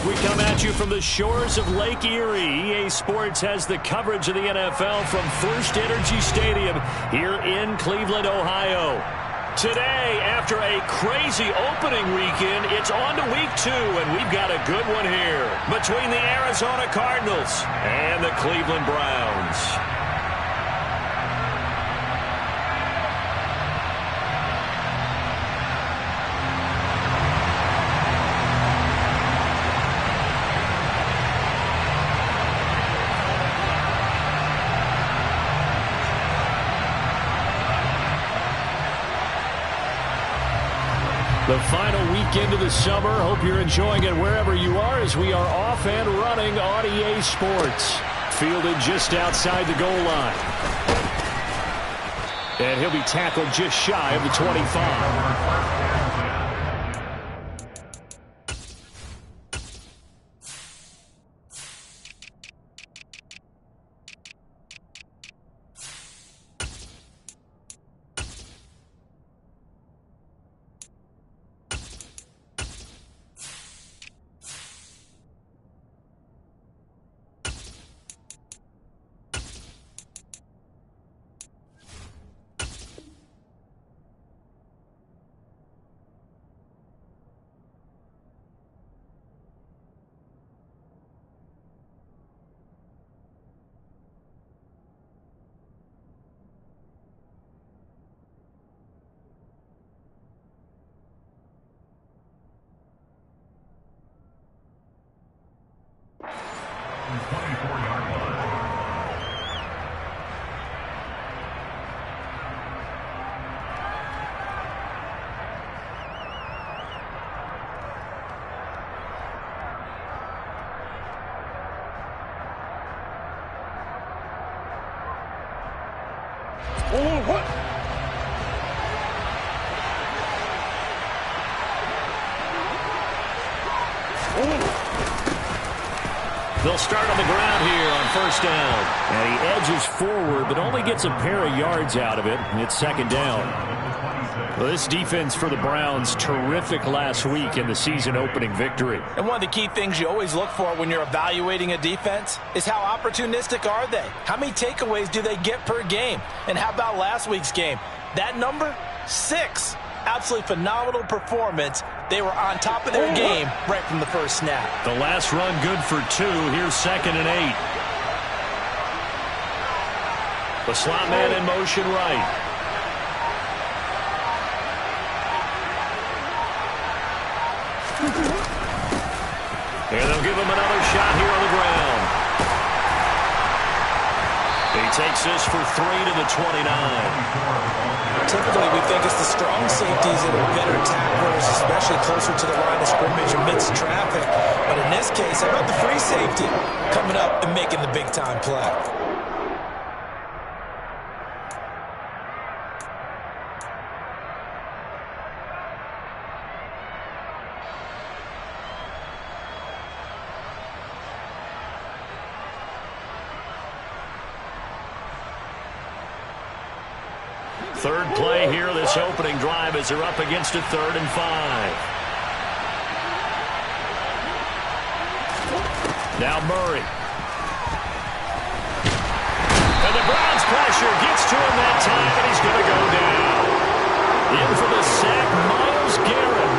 We come at you from the shores of Lake Erie. EA Sports has the coverage of the NFL from First Energy Stadium here in Cleveland, Ohio. Today, after a crazy opening weekend, it's on to week 2, and we've got a good one here between the Arizona Cardinals and the Cleveland Browns. The final weekend of the summer. Hope you're enjoying it wherever you are as we are off and running on EA Sports. Fielded just outside the goal line. And he'll be tackled just shy of the 25. Oh, what? They'll start on the ground here on first down. And he edges forward, but only gets a pair of yards out of it. It's second down. Well, this defense for the Browns, terrific last week in the season-opening victory. And one of the key things you always look for when you're evaluating a defense is how opportunistic are they? How many takeaways do they get per game? And how about last week's game? That number, 6. Absolutely phenomenal performance. They were on top of their game right from the first snap. The last run good for 2. Here's 2nd and 8. The slot man in motion right. And they'll give him another shot here on the ground. He takes this for 3 to the 29. Typically, we think it's the strong safeties that are better tacklers, especially closer to the line of scrimmage amidst traffic. But in this case, how about the free safety coming up and making the big-time play? Third play here, this opening drive as they're up against a 3rd and 5. Now Murray. And the Browns pressure gets to him that time, and he's going to go down. In for the sack, Myles Garrett.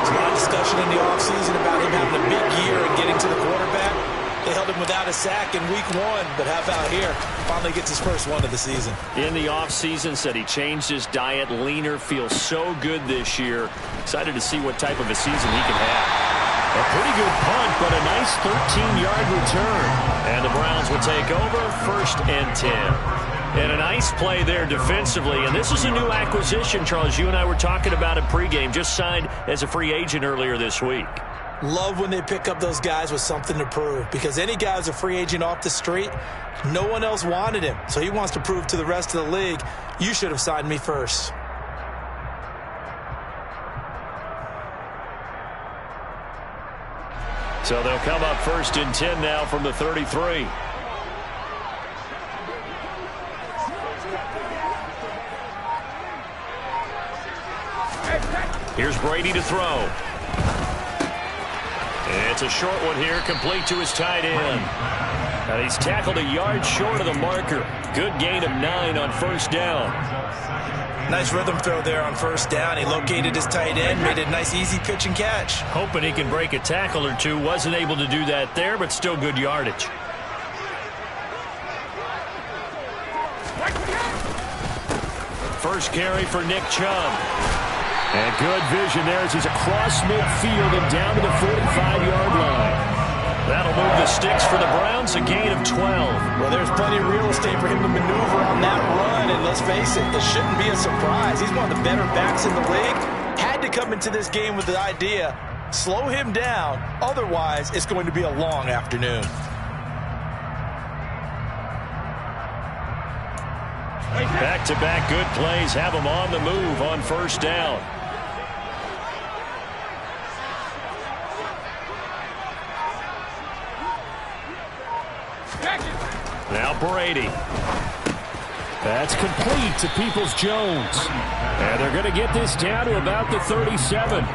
There's a lot of discussion in the offseason about him having a big year and getting to the quarterback. They held him without a sack in week 1, but how about here? Finally gets his first one of the season. In the offseason, said he changed his diet, leaner, feels so good this year. Excited to see what type of a season he can have. A pretty good punt, but a nice 13-yard return. And the Browns will take over 1st and 10. And a nice play there defensively. And this is a new acquisition, Charles. You and I were talking about it pregame. Just signed as a free agent earlier this week. Love when they pick up those guys with something to prove, because any guy who's a free agent off the street, no one else wanted him. So he wants to prove to the rest of the league, you should have signed me first. So they'll come up 1st and 10 now from the 33. Here's Brady to throw. It's a short one here, complete to his tight end. And he's tackled a yard short of the marker. Good gain of 9 on first down. Nice rhythm throw there on first down. He located his tight end, made a nice easy pitch and catch. Hoping he can break a tackle or two. Wasn't able to do that there, but still good yardage. First carry for Nick Chubb. And good vision there as he's across midfield and down to the 45-yard line. That'll move the sticks for the Browns, a gain of 12. Well, there's plenty of real estate for him to maneuver on that run, and let's face it, this shouldn't be a surprise. He's one of the better backs in the league. Had to come into this game with the idea, slow him down, otherwise it's going to be a long afternoon. Back-to-back good plays have him on the move on first down. Now Brady. That's complete to Peoples-Jones. And they're going to get this down to about the 37.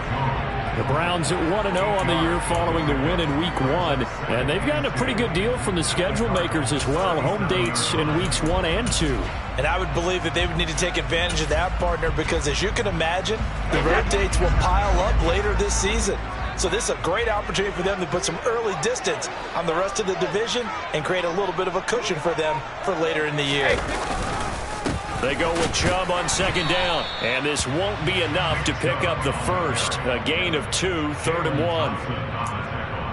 The Browns at 1-0 on the year following the win in Week 1. And they've gotten a pretty good deal from the schedule makers as well. Home dates in Weeks 1 and 2. And I would believe that they would need to take advantage of that, partner, because as you can imagine, the road dates will pile up later this season. So this is a great opportunity for them to put some early distance on the rest of the division and create a little bit of a cushion for them for later in the year. They go with Chubb on second down. And this won't be enough to pick up the first. A gain of 2, 3rd and 1.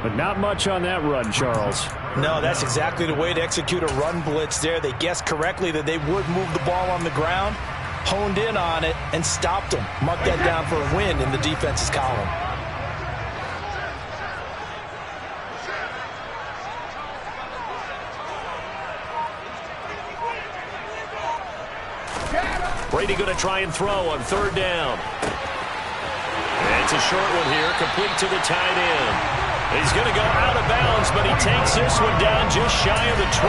But not much on that run, Charles. No, that's exactly the way to execute a run blitz there. They guessed correctly that they would move the ball on the ground, honed in on it, and stopped them. Mark that down for a win in the defense's column. Brady going to try and throw on third down. And it's a short one here, complete to the tight end. He's going to go out of bounds, but he takes this one down just shy of the 20.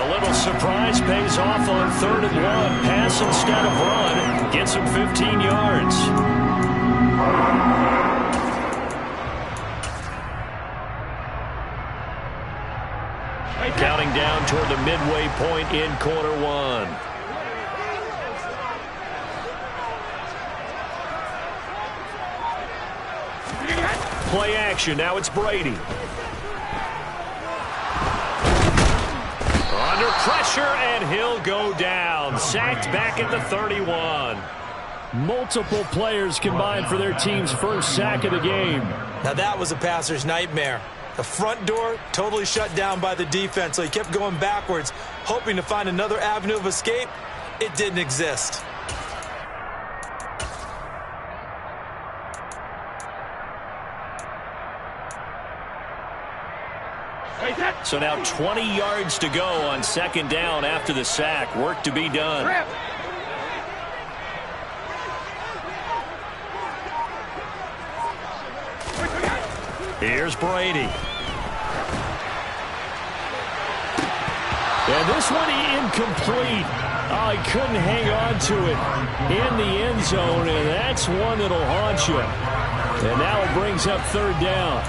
A little surprise pays off on 3rd and 1. Pass instead of run. Gets him 15 yards. Counting down toward the midway point in quarter 1. Play action. Now it's Brady. Under pressure, and he'll go down. Sacked back at the 31. Multiple players combined for their team's first sack of the game. Now that was a passer's nightmare. The front door totally shut down by the defense, so he kept going backwards, hoping to find another avenue of escape. It didn't exist. So now 20 yards to go on second down after the sack. Work to be done. Here's Brady. And this one incomplete. Oh, he couldn't hang on to it in the end zone, and that's one that'll haunt you. And now it brings up third down.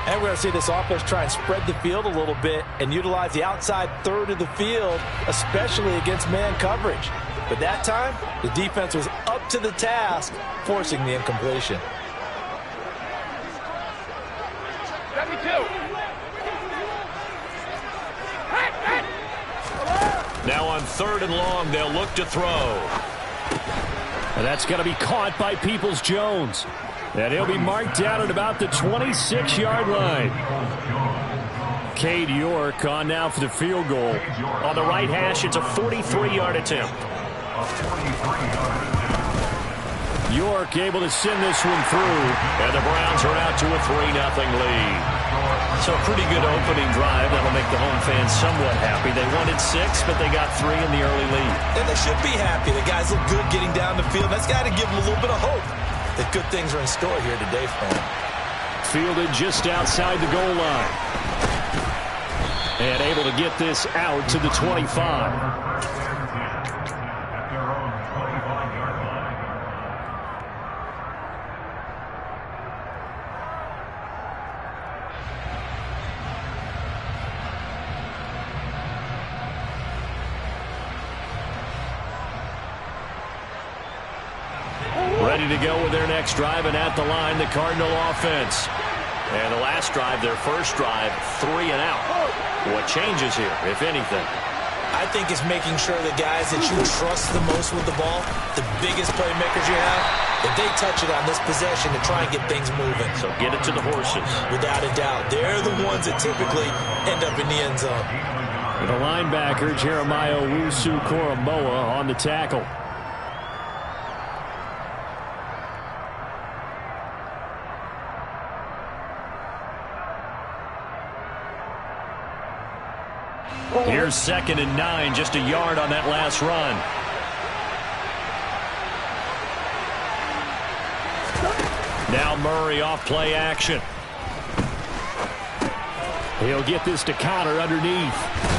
And we're going to see this offense try and spread the field a little bit and utilize the outside third of the field, especially against man coverage. But that time, the defense was up to the task, forcing the incompletion. Now on 3rd and long, they'll look to throw. And that's going to be caught by Peoples-Jones. And he'll be marked down at about the 26-yard line. Cade York on now for the field goal. On the right hash, it's a 43-yard attempt. York able to send this one through. And the Browns are out to a 3-0 lead. So a pretty good opening drive. That'll make the home fans somewhat happy. They wanted 6, but they got 3 in the early lead. And they should be happy. The guys look good getting down the field. That's got to give them a little bit of hope that good things are in store here today for them. Fielded just outside the goal line. And able to get this out to the 25. ready to go with their next drive, and at the line, the Cardinal offense. And the last drive, their first drive, 3 and out. What changes here, if anything? I think it's making sure the guys that you trust the most with the ball, the biggest playmakers you have, that they touch it on this possession to try and get things moving. So get it to the horses. Without a doubt. They're the ones that typically end up in the end zone. The linebacker, Jeremiah Owusu-Koramoah, on the tackle. Here's 2nd and 9, just a yard on that last run. Now Murray off play action. He'll get this to counter underneath.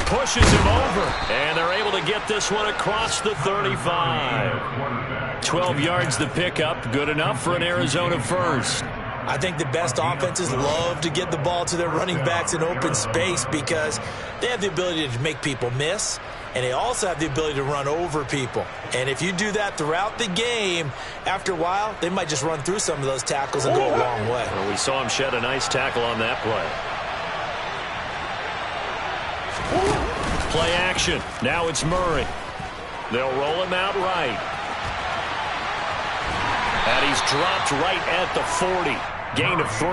Pushes him over. And they're able to get this one across the 35. 12 yards the pickup. Good enough for an Arizona first. I think the best offenses love to get the ball to their running backs in open space because they have the ability to make people miss, and they also have the ability to run over people. And if you do that throughout the game, after a while, they might just run through some of those tackles and go a long way. Well, we saw him shed a nice tackle on that play. Play action. Now it's Murray. They'll roll him out right. And he's dropped right at the 40. Gain of 3.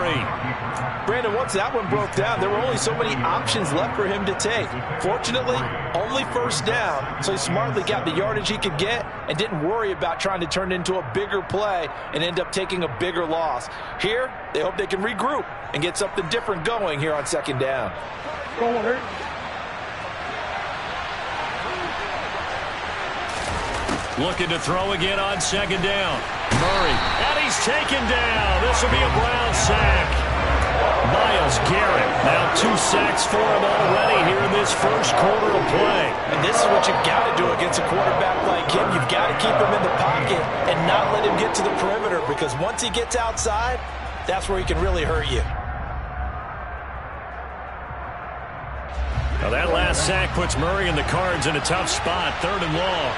Brandon, once that one broke down, there were only so many options left for him to take. Fortunately, only first down, so he smartly got the yardage he could get and didn't worry about trying to turn it into a bigger play and end up taking a bigger loss. Here, they hope they can regroup and get something different going here on 2nd down. Looking to throw again on 2nd down. Murray, and he's taken down. This will be a Brown sack. Myles Garrett, now 2 sacks for him already here in this first quarter of play. And this is what you've got to do against a quarterback like him. You've got to keep him in the pocket and not let him get to the perimeter, because once he gets outside, that's where he can really hurt you. Now that last sack puts Murray and the Cards in a tough spot, 3rd and long.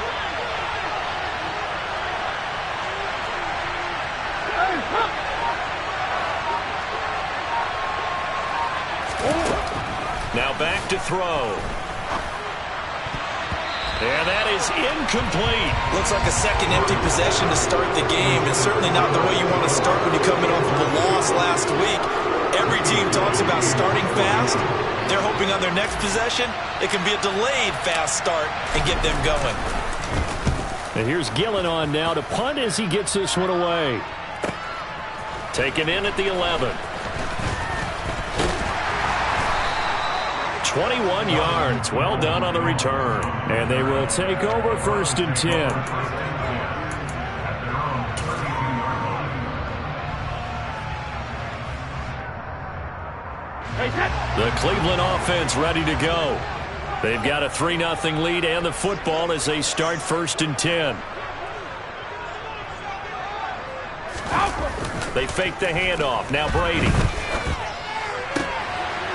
Now back to throw. And that is incomplete. Looks like a second empty possession to start the game, and certainly not the way you want to start when you're coming off of a loss last week. Every team talks about starting fast. They're hoping on their next possession it can be a delayed fast start and get them going. And here's Gillen on now to punt as he gets this one away. Taken in at the 11. 21 yards. Well done on the return. And they will take over 1st and 10. The Cleveland offense ready to go. They've got a 3-0 lead and the football as they start 1st and 10. They fake the handoff. Now Brady.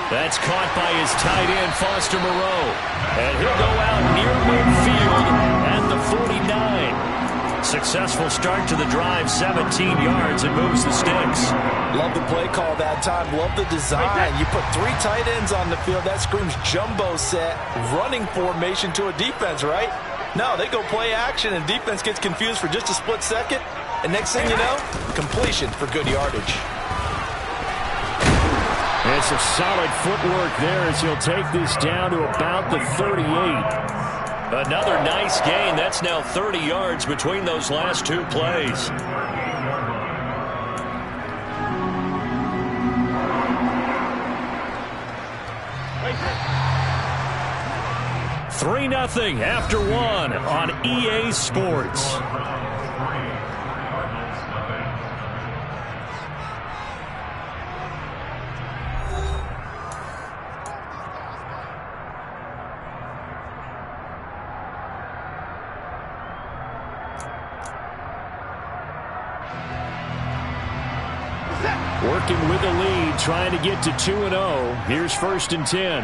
That's caught by his tight end, Foster Moreau. And he'll go out near midfield at the 49. Successful start to the drive, 17 yards, and moves the sticks. Love the play call that time. Love the design. You put 3 tight ends on the field. That screams jumbo set, running formation to a defense, right? No, they go play action, and defense gets confused for just a split second. And next thing you know, completion for good yardage. And some solid footwork there as he'll take this down to about the 38. Another nice gain. That's now 30 yards between those last 2 plays. $3-0 after 1 on EA Sports. Working with the lead, trying to get to 2-0. Here's 1st and 10.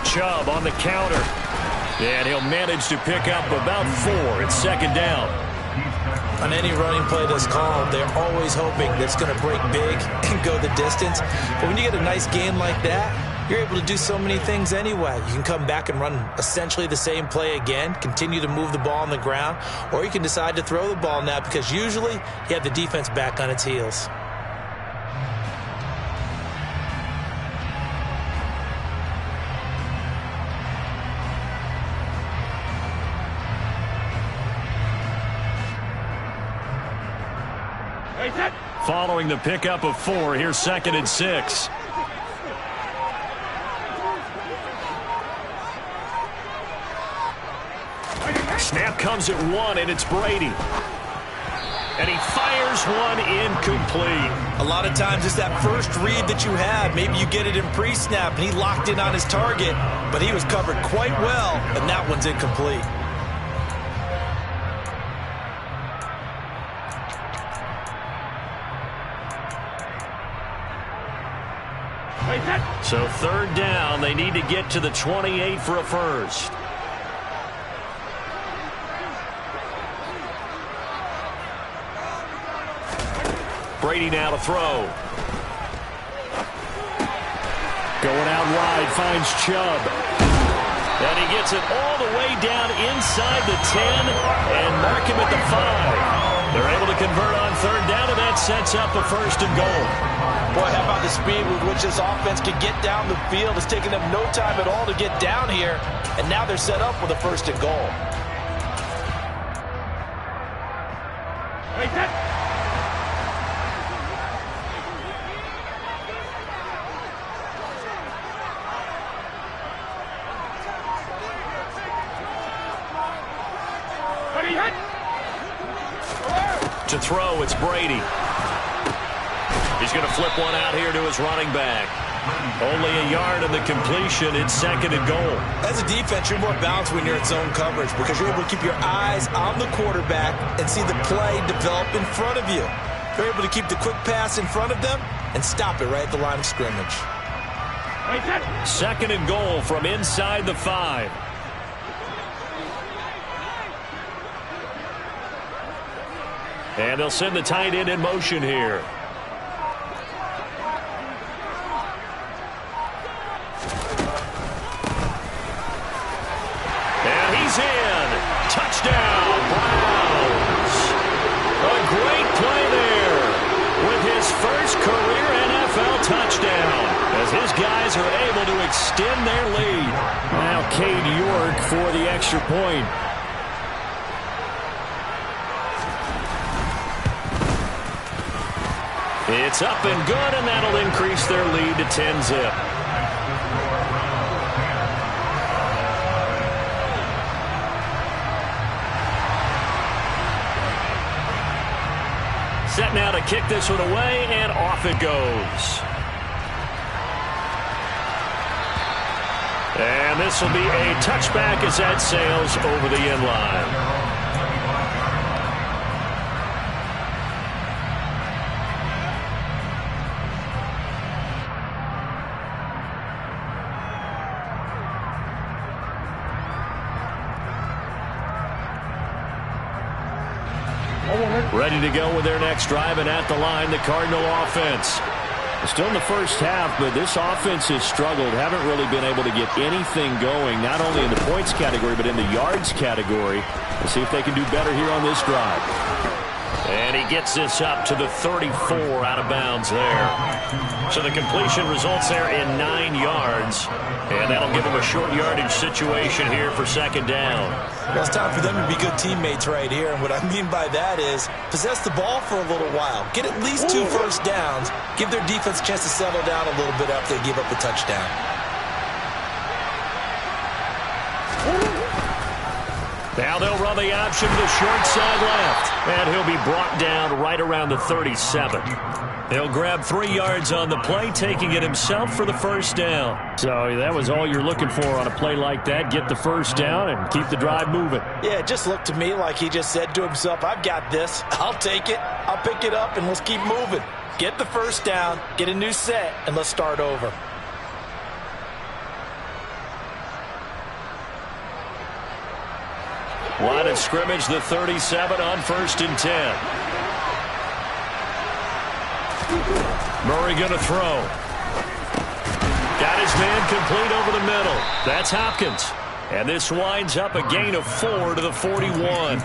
Chubb on the counter. And he'll manage to pick up about 4 at second down. On any running play that's called, they're always hoping that it's going to break big and go the distance. But when you get a nice gain like that, you're able to do so many things anyway. You can come back and run essentially the same play again, continue to move the ball on the ground, or you can decide to throw the ball now because usually you have the defense back on its heels. Following the pickup of 4, here's 2nd and 6. Snap comes at 1, and it's Brady. And he fires one incomplete. A lot of times it's that first read that you have. Maybe you get it in pre-snap, and he locked in on his target, but he was covered quite well, and that one's incomplete. So 3rd down, they need to get to the 28 for a first. Brady now to throw. Going out wide, finds Chubb. And he gets it all the way down inside the 10 and mark him at the 5. They're able to convert on 3rd down, and that sets up a 1st and goal. Boy, how about the speed with which this offense can get down the field? It's taken them no time at all to get down here, and now they're set up with a 1st and goal. To throw, it's Brady. He's going to flip one out here to his running back. Only a yard of the completion. It's 2nd and goal. As a defense, you're more balanced when you're in zone coverage because you're able to keep your eyes on the quarterback and see the play develop in front of you. You're able to keep the quick pass in front of them and stop it right at the line of scrimmage. 2nd and goal from inside the 5. And they'll send the tight end in motion here. And he's in. Touchdown, Browns. A great play there with his first career NFL touchdown as his guys are able to extend their lead. Now Cade York for the extra point. It's up and good, and that'll increase their lead to 10-zip. Set now to kick this one away, and off it goes. And this will be a touchback as that sails over the end line. Ready to go with their next drive, and at the line, the Cardinal offense. Still in the first half, but this offense has struggled. Haven't really been able to get anything going, not only in the points category, but in the yards category. We'll see if they can do better here on this drive. And he gets this up to the 34 out of bounds there. So the completion results there in 9 yards. And that'll give him a short yardage situation here for 2nd down. Well, it's time for them to be good teammates right here. And what I mean by that is possess the ball for a little while. Get at least 2 first downs. Give their defense a chance to settle down a little bit after they give up a touchdown. Now they'll run the option to the short side left. And he'll be brought down right around the 37. He'll grab 3 yards on the play, taking it himself for the first down. So that was all you're looking for on a play like that. Get the first down and keep the drive moving. Yeah, it just looked to me like he just said to himself, I've got this. I'll take it. I'll pick it up, and let's keep moving. Get the first down, get a new set, and let's start over. Line of scrimmage, the 37 on 1st and 10. Murray going to throw. Got his man complete over the middle. That's Hopkins. And this winds up a gain of 4 to the 41.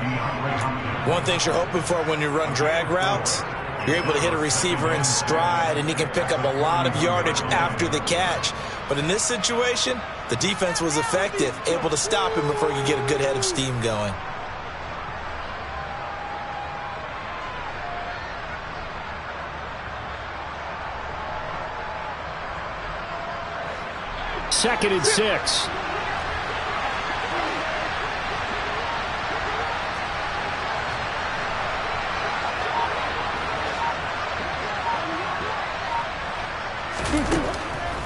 One thing you're hoping for when you run drag routes, you're able to hit a receiver in stride, and he can pick up a lot of yardage after the catch. But in this situation, the defense was effective, able to stop him before he could get a good head of steam going. Second and 6.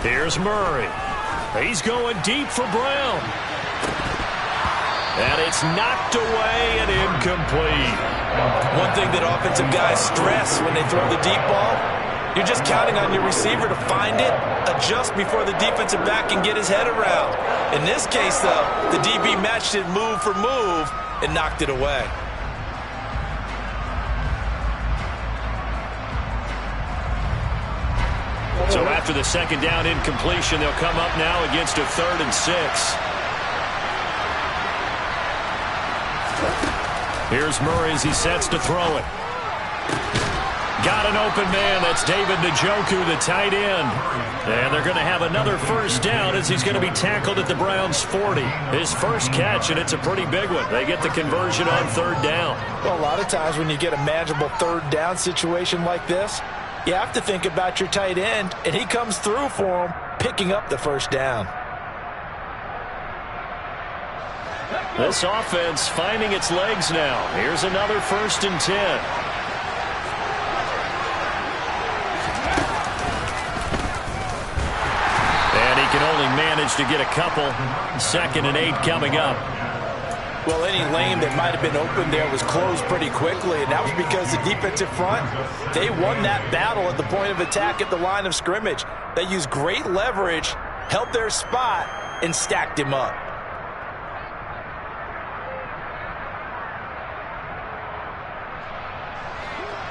Here's Murray. He's going deep for Brown. And it's knocked away and incomplete. One thing that offensive guys stress when they throw the deep ball, you're just counting on your receiver to find it, adjust before the defensive back can get his head around. In this case, though, the DB matched it move for move and knocked it away. So after the second down incompletion, they'll come up now against a 3rd and 6. Here's Murray as he sets to throw it. Got an open man. That's David Njoku, the tight end. And they're going to have another first down as he's going to be tackled at the Browns' 40. His first catch, and it's a pretty big one. They get the conversion on 3rd down. Well, a lot of times when you get a manageable 3rd down situation like this, you have to think about your tight end, and he comes through for him, picking up the first down. This offense finding its legs now. Here's another 1st and 10. And he can only manage to get a couple. 2nd and 8 coming up. Well, any lane that might have been open there was closed pretty quickly, and that was because the defensive front, they won that battle at the point of attack at the line of scrimmage. They used great leverage, held their spot, and stacked him up.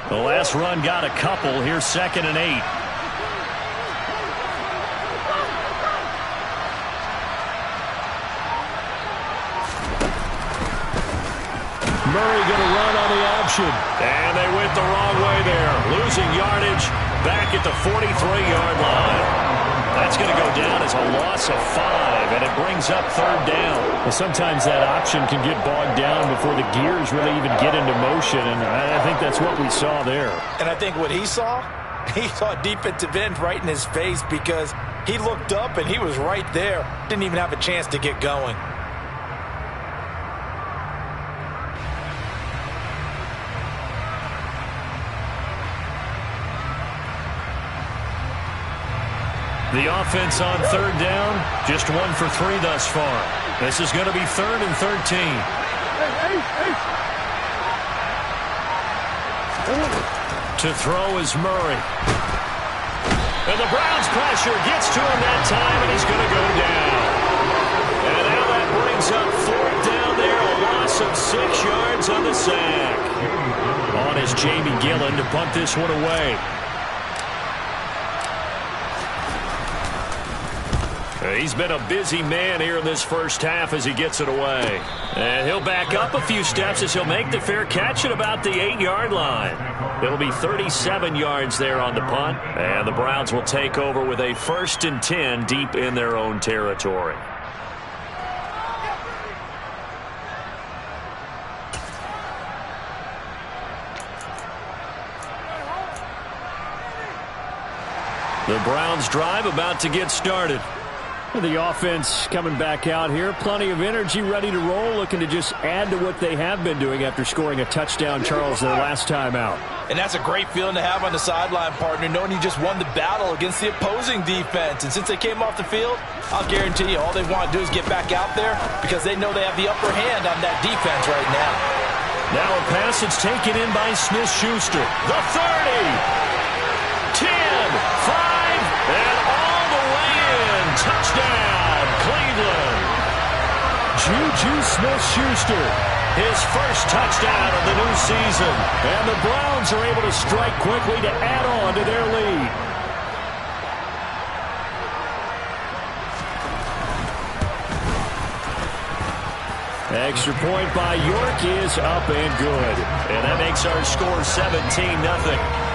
The last run got a couple. Here's 2nd and 8. Murray going to run on the option. And they went the wrong way there. Losing yardage back at the 43-yard line. That's going to go down as a loss of 5, and it brings up 3rd down. Well, sometimes that option can get bogged down before the gears really even get into motion, and I think that's what we saw there. And I think what he saw a defensive end right in his face because he looked up and he was right there. Didn't even have a chance to get going. The offense on 3rd down, just 1 for 3 thus far. This is going to be 3rd and 13. To throw is Murray. And the Browns pressure gets to him that time, and he's going to go down. And now that brings up 4th down there, a loss of 6 yards on the sack. On is Jamie Gillen to punt this one away. He's been a busy man here in this first half as he gets it away. And he'll back up a few steps as he'll make the fair catch at about the 8-yard line. It'll be 37 yards there on the punt. And the Browns will take over with a 1st and 10 deep in their own territory. The Browns drive about to get started. The offense coming back out here. Plenty of energy, ready to roll, looking to just add to what they have been doing after scoring a touchdown, Charles, their last time out. And that's a great feeling to have on the sideline, partner, knowing you just won the battle against the opposing defense. And since they came off the field, I'll guarantee you all they want to do is get back out there because they know they have the upper hand on that defense right now. Now a passage taken in by Smith-Schuster. The 30, 10, 5, and all the way in. Touchdown, Cleveland. Juju Smith-Schuster his first touchdown of the new season. And the Browns are able to strike quickly to add on to their lead. Extra point by York is up and good. And that makes our score 17-0.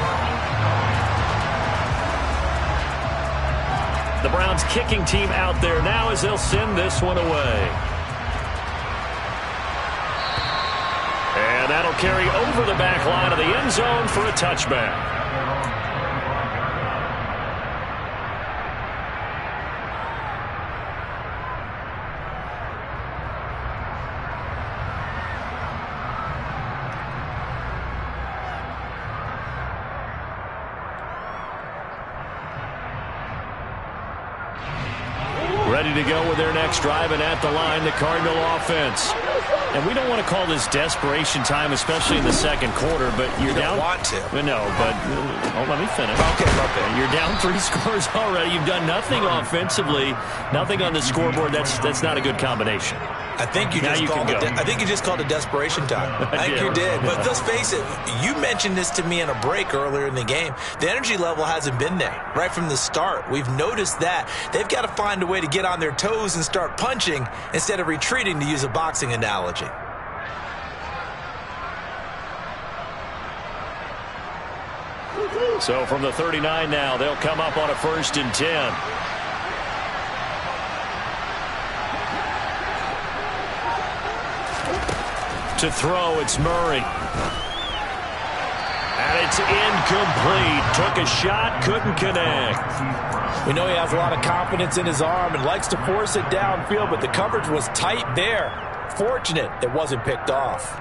The Browns kicking team out there now as they'll send this one away. And that'll carry over the back line of the end zone for a touchback. Ready to go with their next drive, and at the line, the Cardinal offense. And we don't want to call this desperation time, especially in the second quarter, but you're down. You don't want to. No, but let me finish. Okay. You're down 3 scores already. You've done nothing offensively, nothing on the scoreboard. That's not a good combination. I think you just called it desperation time. I think you did. But let's face it, you mentioned this to me in a break earlier in the game. The energy level hasn't been there right from the start. We've noticed that. They've got to find a way to get on their toes and start punching instead of retreating, to use a boxing analogy. So from the 39 now, they'll come up on a 1st and 10. To throw, it's Murray. And it's incomplete. Took a shot, couldn't connect. We know he has a lot of confidence in his arm and likes to force it downfield, but the coverage was tight there. Fortunate it wasn't picked off.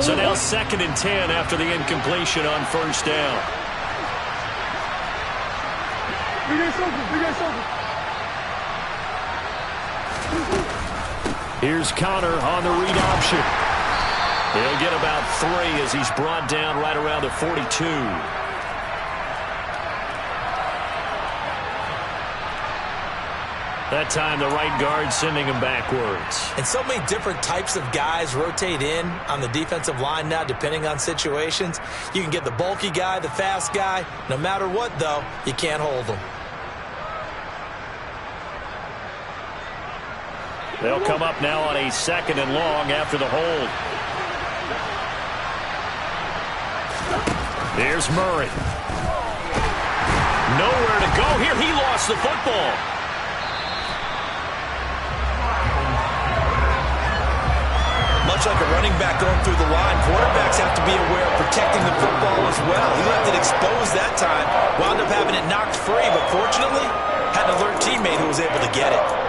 So now 2nd and 10 after the incompletion on 1st down. Here's Connor on the read option. He'll get about 3 as he's brought down right around the 42. That time the right guard sending him backwards. And so many different types of guys rotate in on the defensive line now, depending on situations. You can get the bulky guy, the fast guy. No matter what, though, you can't hold them. They'll come up now on a 2nd and long after the hold. There's Murray. Nowhere to go here. He lost the football. Much like a running back going through the line, quarterbacks have to be aware of protecting the football as well. He left it exposed that time, wound up having it knocked free, but fortunately, had an alert teammate who was able to get it.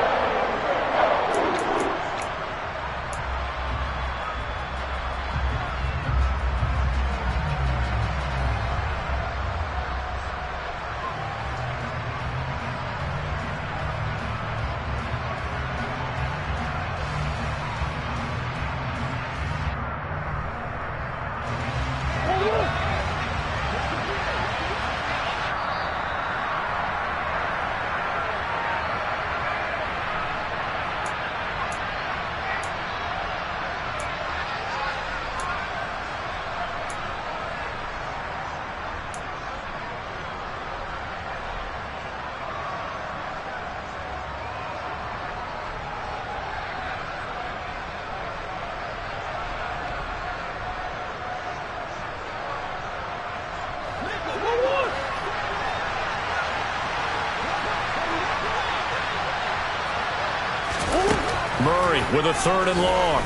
Murray with a 3rd and long.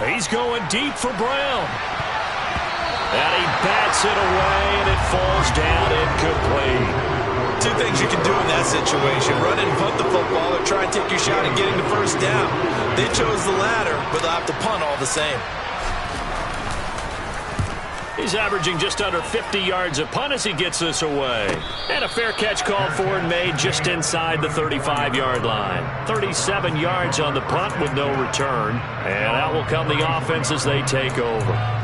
He's going deep for Brown. And he bats it away, and it falls down incomplete. 2 things you can do in that situation: run and punt the football, or try and take your shot at getting the 1st down. They chose the latter, but they'll have to punt all the same. He's averaging just under 50 yards a punt as he gets this away. And a fair catch called for and made just inside the 35-yard line. 37 yards on the punt with no return. And out will come the offense as they take over.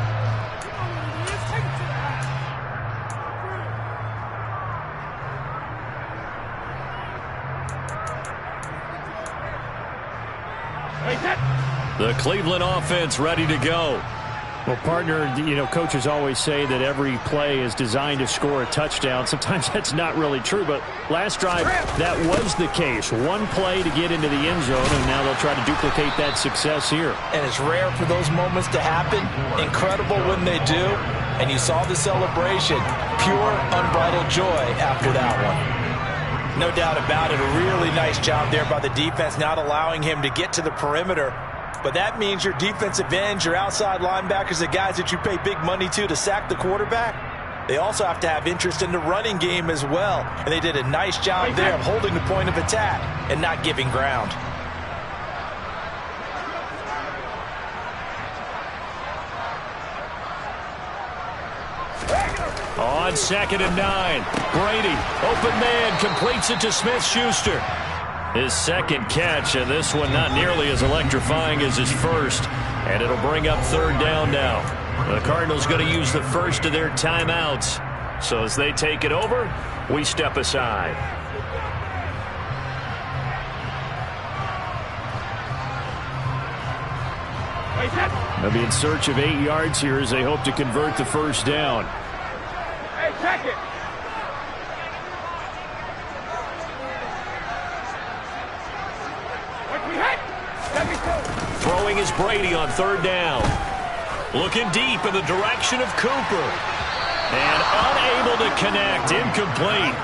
The Cleveland offense ready to go. Well, partner, coaches always say that every play is designed to score a touchdown. Sometimes that's not really true, but last drive, that was the case. One play to get into the end zone, and now they'll try to duplicate that success here. And it's rare for those moments to happen. Incredible when they do. And you saw the celebration. Pure, unbridled joy after that one. No doubt about it. A really nice job there by the defense, not allowing him to get to the perimeter. But that means your defensive ends, your outside linebackers, the guys that you pay big money to sack the quarterback, they also have to have interest in the running game as well. And they did a nice job there of holding the point of attack and not giving ground. On 2nd and 9, Brady, open man, completes it to Smith-Schuster. His second catch, and this one not nearly as electrifying as his first. And it'll bring up 3rd down now. The Cardinals going to use the first of their timeouts. So as they take it over, we step aside. They'll be in search of 8 yards here as they hope to convert the first down. Hey, check it. Throwing is Brady on 3rd down. Looking deep in the direction of Cooper. And unable to connect. Incomplete.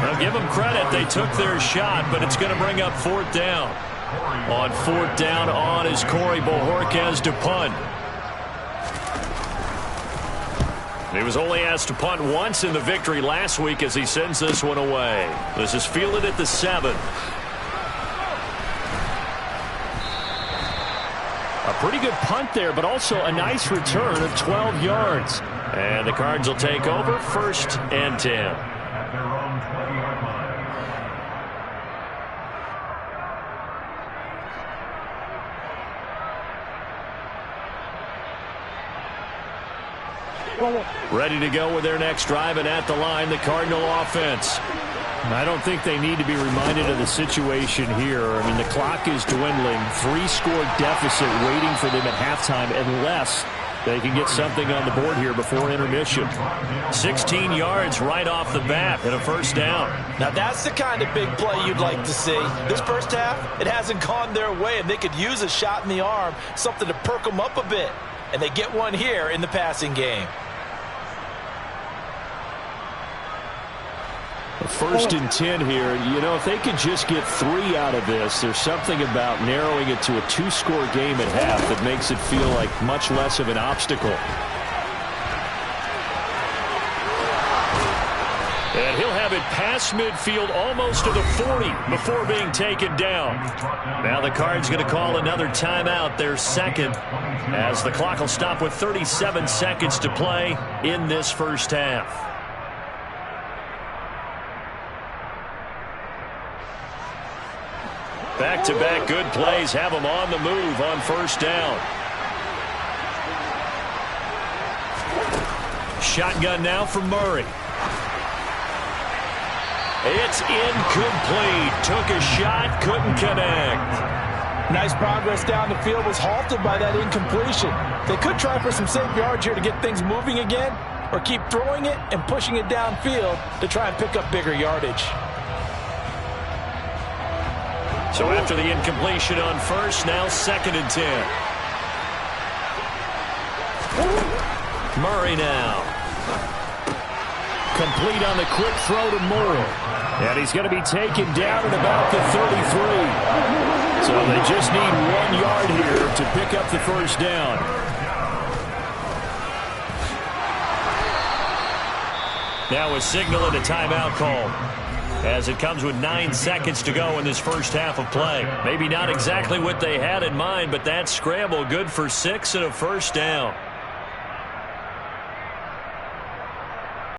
Now give them credit. They took their shot, but it's going to bring up 4th down. On 4th down, on is Corey Bojorquez to punt. He was only asked to punt once in the victory last week as he sends this one away. This is fielded at the 7. A pretty good punt there, but also a nice return of 12 yards. And the Cards will take over 1st and 10. Ready to go with their next drive, and at the line, the Cardinal offense. I don't think they need to be reminded of the situation here. I mean, the clock is dwindling. 3-score deficit waiting for them at halftime unless they can get something on the board here before intermission. 16 yards right off the bat and a 1st down. Now that's the kind of big play you'd like to see. This first half, it hasn't gone their way, and they could use a shot in the arm, something to perk them up a bit. And they get one here in the passing game. 1st and 10 here. If they could just get 3 out of this, there's something about narrowing it to a 2-score game at half that makes it feel like much less of an obstacle. And he'll have it past midfield almost to the 40 before being taken down. Now the Cards going to call another timeout, their 2nd, as the clock will stop with 37 seconds to play in this first half. Back-to-back good plays have them on the move on 1st down. Shotgun now from Murray. It's incomplete. Took a shot, couldn't connect. Nice progress down the field, was halted by that incompletion. They could try for some safe yards here to get things moving again, or keep throwing it and pushing it downfield to try and pick up bigger yardage. So after the incompletion on 1st, now 2nd and 10. Murray now. Complete on the quick throw to Moore. And he's going to be taken down at about the 33. So they just need 1 yard here to pick up the 1st down. Now a signal and a timeout call, as it comes with 9 seconds to go in this first half of play. Maybe not exactly what they had in mind, but that scramble good for 6 and a 1st down.